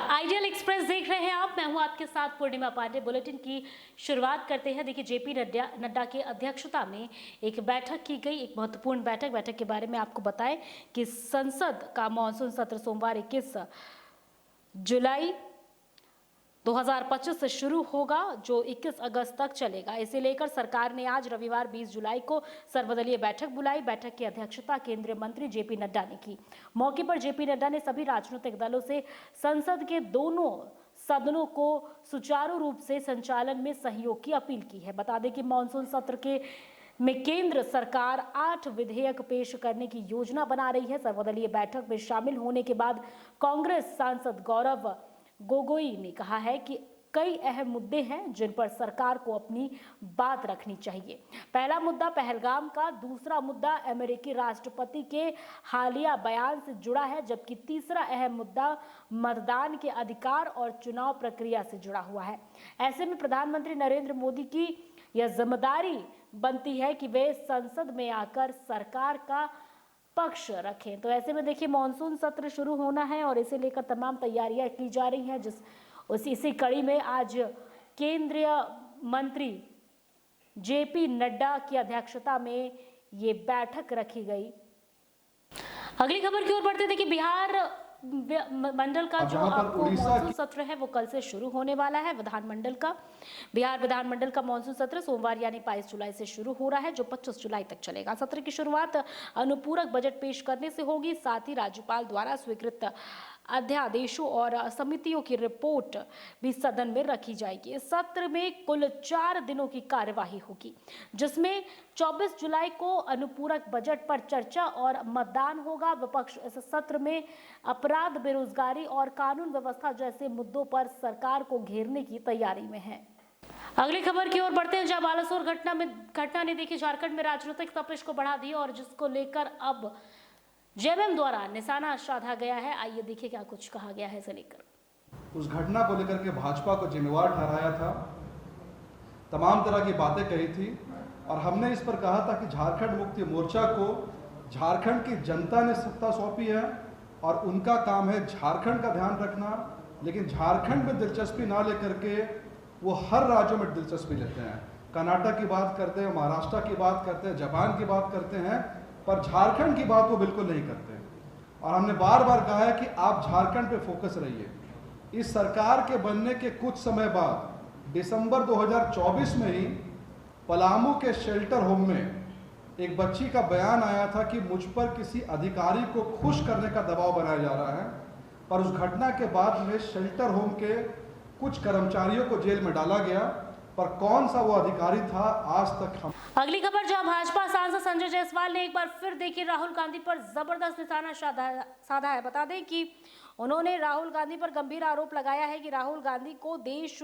Ideal express देख रहे हैं आप। मैं हूं आपके साथ पूर्णिमा पांडे। बुलेटिन की शुरुआत करते हैं। देखिए, जेपी नड्डा की अध्यक्षता में एक बैठक की गई, एक महत्वपूर्ण बैठक के बारे में आपको बताएं कि संसद का मानसून सत्र सोमवार 21 जुलाई 2025 से शुरू होगा, जो 21 अगस्त तक चलेगा। इसे लेकर सरकार ने आज रविवार 20 जुलाई को सर्वदलीय बैठक बुलाई। बैठक की अध्यक्षता केंद्रीय मंत्री जेपी नड्डा ने की। मौके पर जेपी नड्डा ने सभी राजनीतिक दलों से संसद के दोनों सदनों को सुचारू रूप से संचालन में सहयोग की अपील की है। बता दें कि मानसून सत्र में केंद्र सरकार 8 विधेयक पेश करने की योजना बना रही है। सर्वदलीय बैठक में शामिल होने के बाद कांग्रेस सांसद गौरव गोगोई ने कहा है कि कई अहम मुद्दे हैं जिन पर सरकार को अपनी बात रखनी चाहिए। पहला मुद्दा पहलगाम का, दूसरा मुद्दा अमेरिकी राष्ट्रपति के हालिया बयान से जुड़ा है, जबकि तीसरा अहम मुद्दा मतदान के अधिकार और चुनाव प्रक्रिया से जुड़ा हुआ है। ऐसे में प्रधानमंत्री नरेंद्र मोदी की यह जिम्मेदारी बनती है कि वे संसद में आकर सरकार का पक्ष रखें। तो ऐसे में देखिए, मानसून सत्र शुरू होना है और इसे लेकर तमाम तैयारियां की जा रही हैं। इसी कड़ी में आज केंद्रीय मंत्री जेपी नड्डा की अध्यक्षता में ये बैठक रखी गई। अगली खबर की ओर बढ़ते। देखिए, बिहार मंडल का जो आपको मानसून सत्र है वो कल से शुरू होने वाला है। बिहार विधानमंडल का मानसून सत्र सोमवार यानी 22 जुलाई से शुरू हो रहा है, जो 25 जुलाई तक चलेगा। सत्र की शुरुआत अनुपूरक बजट पेश करने से होगी। साथ ही राज्यपाल द्वारा स्वीकृत अध्यादेशों और समितियों की रिपोर्ट भी सदन में रखी जाएगी। इस सत्र में कुल 4 दिनों की कार्यवाही होगी, जिसमें 24 जुलाई को अनुपूरक बजट पर चर्चा और मतदान होगा। विपक्ष इस सत्र में अपराध, बेरोजगारी और कानून व्यवस्था जैसे मुद्दों पर सरकार को घेरने की तैयारी में है। अगली खबर की ओर बढ़ते हैं, जहां बालासोर घटना ने देखी झारखंड में राजनीतिक तपिश को बढ़ा दिया और जिसको लेकर अब जेएमएम द्वारा निशाना साधा गया है। आइए देखिए क्या कुछ कहा गया है इसे लेकर। उस घटना को लेकर के भाजपा को जिम्मेवार ठहराया था, तमाम तरह की बातें कही थी और हमने इस पर कहा था कि झारखंड मुक्ति मोर्चा को झारखंड की जनता ने सत्ता सौंपी है और उनका काम है झारखंड का ध्यान रखना, लेकिन झारखंड में दिलचस्पी ना लेकर के वो हर राज्यों में दिलचस्पी लेते हैं। कर्नाटक की बात करते हैं, महाराष्ट्र की बात करते हैं, जापान की बात करते हैं, पर झारखंड की बात वो बिल्कुल नहीं करते। और हमने बार बार कहा है कि आप झारखंड पे फोकस रहिए। इस सरकार के बनने के कुछ समय बाद दिसंबर 2024 में ही पलामू के शेल्टर होम में एक बच्ची का बयान आया था कि मुझ पर किसी अधिकारी को खुश करने का दबाव बनाया जा रहा है, पर उस घटना के बाद में शेल्टर होम के कुछ कर्मचारियों को जेल में डाला गया, पर कौन सा वो अधिकारी था आज तक हम। अगली खबर, जहां भाजपा सांसद संजय जायसवाल ने एक बार फिर देखिए राहुल गांधी पर जबरदस्त निशाना साधा है। बता दें कि उन्होंने राहुल गांधी पर गंभीर आरोप लगाया है कि राहुल गांधी को देश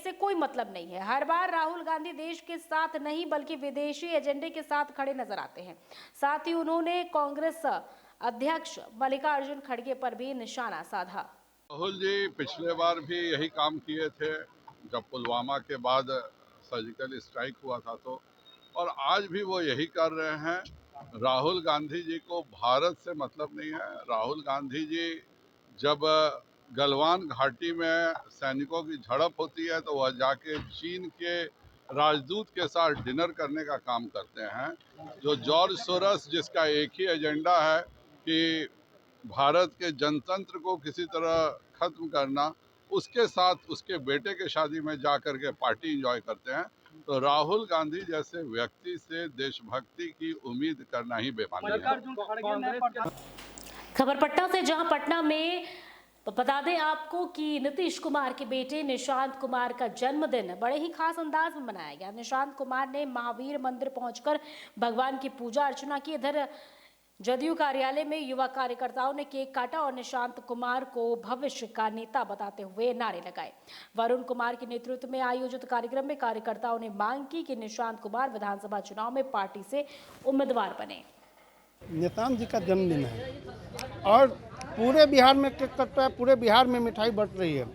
से कोई मतलब नहीं है। हर बार राहुल गांधी देश के साथ नहीं बल्कि विदेशी एजेंडे के साथ खड़े नजर आते हैं। साथ ही उन्होंने कांग्रेस अध्यक्ष मल्लिकार्जुन खड़गे पर भी निशाना साधा। राहुल जी पिछले बार भी यही काम किए थे जब पुलवामा के बाद सर्जिकल स्ट्राइक हुआ था, तो और आज भी वो यही कर रहे हैं। राहुल गांधी जी को भारत से मतलब नहीं है। राहुल गांधी जी जब गलवान घाटी में सैनिकों की झड़प होती है तो वह जाके चीन के राजदूत के साथ डिनर करने का काम करते हैं। जो जॉर्ज सोरस, जिसका एक ही एजेंडा है कि भारत के जनतंत्र को किसी तरह खत्म करना, उसके साथ उसके बेटे के शादी में जा कर के पार्टी एंजॉय करते हैं। तो राहुल गांधी जैसे व्यक्ति से देशभक्ति की उम्मीद करना ही बेमानी है। खबर पटना से, जहां पटना में बता दें आपको कि नीतीश कुमार के बेटे निशांत कुमार का जन्मदिन बड़े ही खास अंदाज में मनाया गया। निशांत कुमार ने महावीर मंदिर पहुंचकर भगवान की पूजा अर्चना की। इधर जदयू कार्यालय में युवा कार्यकर्ताओं ने केक काटा और निशांत कुमार को भविष्य का नेता बताते हुए नारे लगाए। वरुण कुमार के नेतृत्व में आयोजित कार्यक्रम में कार्यकर्ताओं ने मांग की कि निशांत कुमार विधानसभा चुनाव में पार्टी से उम्मीदवार बने। निशांत जी का जन्मदिन है और पूरे बिहार में केक कट रहा है, पूरे बिहार में मिठाई बट रही है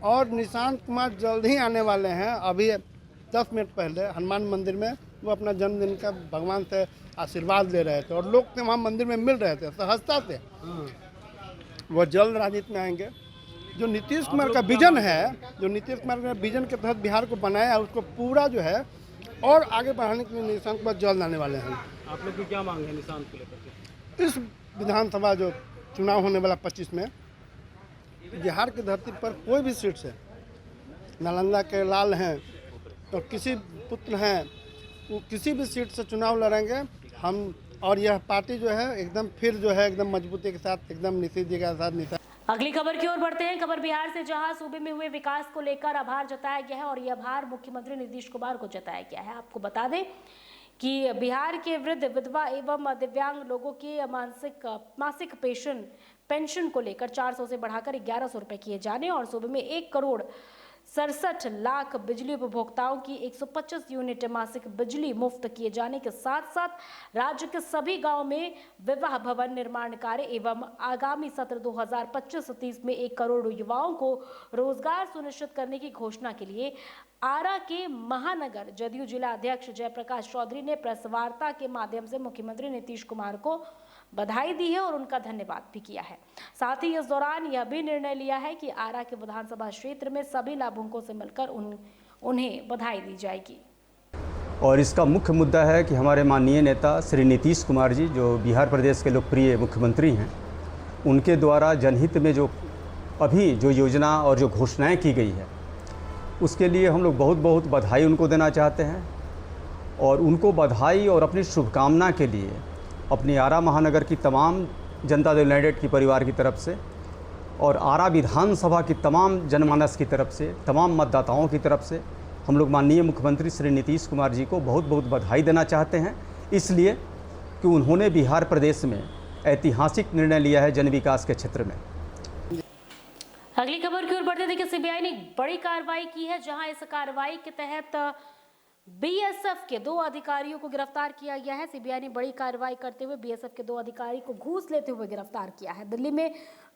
और निशांत कुमार जल्द ही आने वाले हैं। अभी 10 मिनट पहले हनुमान मंदिर में वो अपना जन्मदिन का भगवान से आशीर्वाद ले रहे थे और लोग वहाँ मंदिर में मिल रहे थे, सहजता से। वो जल्द राजनीति में आएंगे। जो नीतीश कुमार का विजन है, जो नीतीश कुमार के विजन के तहत बिहार को बनाया है, उसको पूरा जो है और आगे बढ़ाने के लिए निशांत कुमार जल्द आने वाले हैं। आप लोग की क्या मांग है निशांत को लेकर के? इस विधानसभा जो चुनाव होने वाला 25 में बिहार की धरती पर कोई भी सीट से, नालंदा के लाल हैं तो किसी पुत्र हैं, वो किसी भी सीट से चुनाव लड़ेंगे हम। और यह पार्टी जो है एकदम फिर जो है एकदम मजबूती के साथ एकदम नीतीश जी के साथ अगली खबर की ओर बढ़ते हैं। खबर बिहार से, जहां सूबे में हुए विकास को लेकर आभार जताया गया है और यह आभार मुख्यमंत्री नीतीश कुमार को जताया गया है। आपको बता दें कि बिहार के वृद्ध, विधवा एवं दिव्यांग लोगों के मासिक पेंशन को लेकर 400 से बढ़ाकर 1100 रुपए किए जाने और सूबे में 1,67,00,000 बिजली उपभोक्ताओं की 125 यूनिट मासिक बिजली मुफ्त किए जाने के साथ साथ राज्य के सभी गांव में विवाह भवन निर्माण कार्य एवं आगामी सत्र 2025-30 में 1 करोड़ युवाओं को रोजगार सुनिश्चित करने की घोषणा के लिए आरा के महानगर जदयू जिला अध्यक्ष जयप्रकाश चौधरी ने प्रेस वार्ता के माध्यम से मुख्यमंत्री नीतीश कुमार को बधाई दी है और उनका धन्यवाद भी किया है। साथ ही इस दौरान यह भी निर्णय लिया है कि आरा के विधानसभा क्षेत्र में सभी लाभुकों से मिलकर उन्हें बधाई दी जाएगी। और इसका मुख्य मुद्दा है कि हमारे माननीय नेता श्री नीतीश कुमार जी, जो बिहार प्रदेश के लोकप्रिय मुख्यमंत्री हैं, उनके द्वारा जनहित में जो अभी जो योजना और जो घोषणाएँ की गई है, उसके लिए हम लोग बहुत बहुत बधाई उनको देना चाहते हैं। और उनको बधाई और अपनी शुभकामना के लिए अपनी आरा महानगर की तमाम जनता दल यूनाइटेड की परिवार की तरफ से और आरा विधानसभा की तमाम जनमानस की तरफ से, तमाम मतदाताओं की तरफ से हम लोग माननीय मुख्यमंत्री श्री नीतीश कुमार जी को बहुत बहुत बधाई देना चाहते हैं, इसलिए कि उन्होंने बिहार प्रदेश में ऐतिहासिक निर्णय लिया है जन विकास के क्षेत्र में। अगली खबर की ओर बढ़ते देखिए, सीबीआई ने एक बड़ी कार्रवाई की है, जहां इस कार्रवाई के तहत बीएसएफ के 2 अधिकारियों को गिरफ्तार किया गया है। सीबीआई ने बड़ी कार्रवाई करते हुए बीएसएफ के 2 अधिकारी को घूस लेते हुए गिरफ्तार किया है। दिल्ली में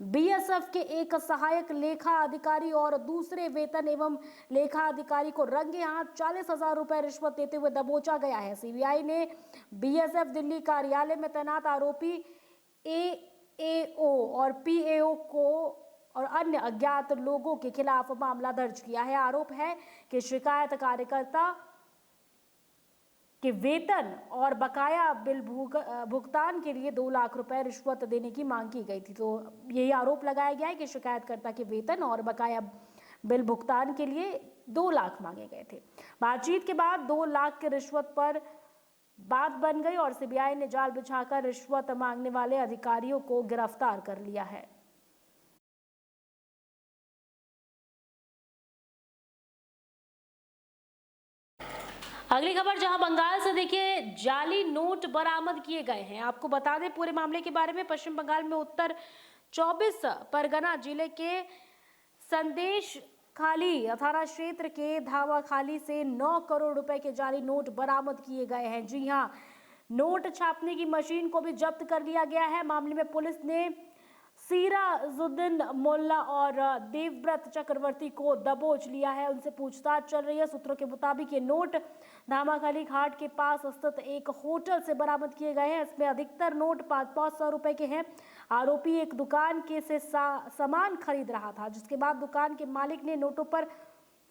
बीएसएफ के एक सहायक लेखा अधिकारी और दूसरे वेतन एवं लेखा अधिकारी को रंगे हाथ 40,000 रुपए रिश्वत देते हुए दबोचा गया है। सीबीआई ने बीएसएफ दिल्ली कार्यालय में तैनात आरोपी एएओ और पीएओ को और अन्य अज्ञात लोगों के खिलाफ मामला दर्ज किया है। आरोप है कि शिकायत कार्यकर्ता के वेतन और बकाया बिल भुगतान के लिए 2 लाख रुपए रिश्वत देने की मांग की गई थी। तो यही आरोप लगाया गया है कि शिकायतकर्ता के वेतन और बकाया बिल भुगतान के लिए 2 लाख मांगे गए थे। बातचीत के बाद 2 लाख की रिश्वत पर बात बन गई और सीबीआई ने जाल बिछाकर रिश्वत मांगने वाले अधिकारियों को गिरफ्तार कर लिया है। अगली खबर, जहां बंगाल से देखिए जाली नोट बरामद किए गए हैं। आपको बता दें पूरे मामले के बारे में, पश्चिम बंगाल में उत्तर 24 परगना जिले के संदेश खाली थाना क्षेत्र के धावाखाली से 9 करोड़ रुपए के जाली नोट बरामद किए गए हैं। जी हां, नोट छापने की मशीन को भी जब्त कर लिया गया है। मामले में पुलिस ने सीराजुद्दीन मोल्ला और देवव्रत चक्रवर्ती को दबोच लिया है, उनसे पूछताछ चल रही है। सूत्रों के मुताबिक ये नोट धामाखाली घाट के पास स्थित एक होटल से बरामद किए गए हैं। इसमें अधिकतर नोट 500 रुपए के हैं। आरोपी एक दुकान के से सामान खरीद रहा था, जिसके बाद दुकान के मालिक ने नोटों पर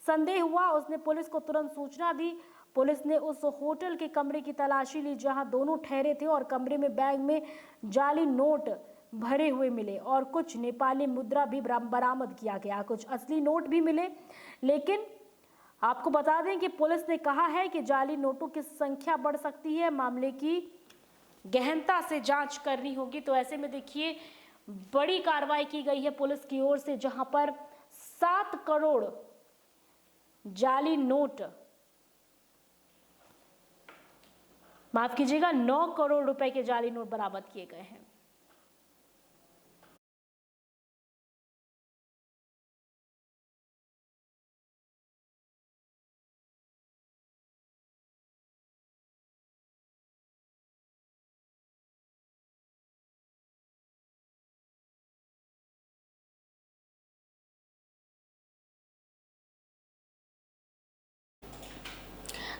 संदेह हुआ, उसने पुलिस को तुरंत सूचना दी। पुलिस ने उस होटल के कमरे की तलाशी ली जहां दोनों ठहरे थे और कमरे में बैग में जाली नोट भरे हुए मिले और कुछ नेपाली मुद्रा भी बरामद किया गया। कुछ असली नोट भी मिले, लेकिन आपको बता दें कि पुलिस ने कहा है कि जाली नोटों की संख्या बढ़ सकती है, मामले की गहनता से जांच करनी होगी। तो ऐसे में देखिए बड़ी कार्रवाई की गई है पुलिस की ओर से, जहां पर 7 करोड़ जाली नोट, माफ कीजिएगा 9 करोड़ रुपए के जाली नोट बरामद किए गए हैं।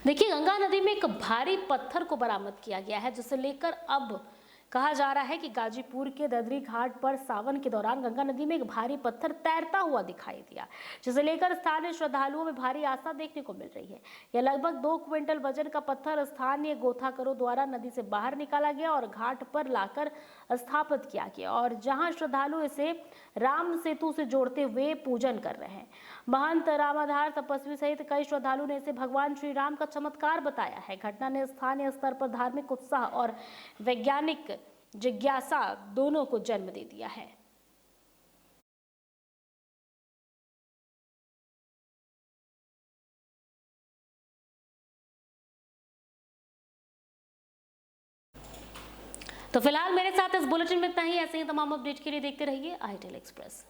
देखिए गंगा नदी में एक भारी पत्थर को बरामद किया गया है, जिसे लेकर अब कहा जा रहा है कि गाजीपुर के ददरी घाट पर सावन के दौरान गंगा नदी में एक भारी पत्थर तैरता हुआ दिखाई दिया, जिसे लेकर स्थानीय श्रद्धालुओं में भारी आस्था देखने को मिल रही है। यह लगभग 2 क्विंटल वजन का पत्थर स्थानीय गोताखोरों द्वारा नदी से बाहर निकाला गया और घाट पर लाकर स्थापित किया गया, और जहां श्रद्धालु इसे राम सेतु से जोड़ते हुए पूजन कर रहे हैं। महंत रामाधार तपस्वी सहित कई श्रद्धालु ने इसे भगवान श्री राम का चमत्कार बताया है। घटना ने स्थानीय स्तर पर धार्मिक उत्साह और वैज्ञानिक जिज्ञासा दोनों को जन्म दे दिया है। तो फिलहाल मेरे साथ इस बुलेटिन में इतना ही। ऐसे ही तमाम अपडेट के लिए देखते रहिए ITL एक्सप्रेस।